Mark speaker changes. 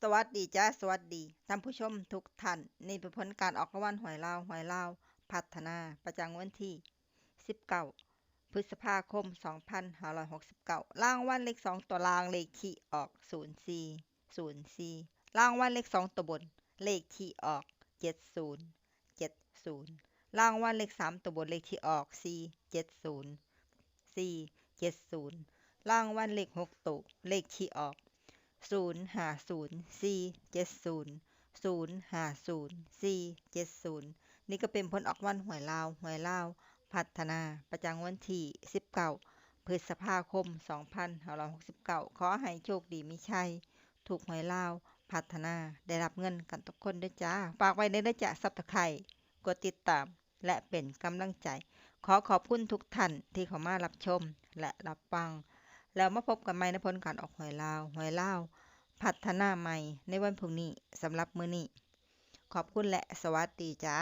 Speaker 1: สวัสดีจ้าสวัสดีท่านผู้ชมทุกท่านนี่เป็นผลการออกรางวัลหวยลาวพัฒนาประจำวันที่19พฤษภาคม2569รางวัลเลข2ตัวล่างเลขที่ออก0404รางวัลเลข2ตัวบนเลขที่ออก7070รางวัลเลข3ตัวบนเลขที่ออก470รางวัลเลข6ตัวเลขที่ออก050470050470นี่ก็เป็นผลออกรางวัลหวยลาวพัฒนาประจำวันที่19พฤษภาคม2569ขอให้โชคดีมีชัยถูกหวยลาวพัฒนาได้รับเงินกันทุกคนด้วยจ้าฝากไว้ในเด้อจ้าSubscribeกดติดตามและเป็นกำลังใจขอขอบคุณทุกท่านที่เข้ามารับชมและรับฟังแล้วมาพบกันใหม่ในผลการออกหวยลาวพัฒนาใหม่ในวันพรุ่งนี้สำหรับมื้อนี้ขอบคุณและสวัสดีจ้า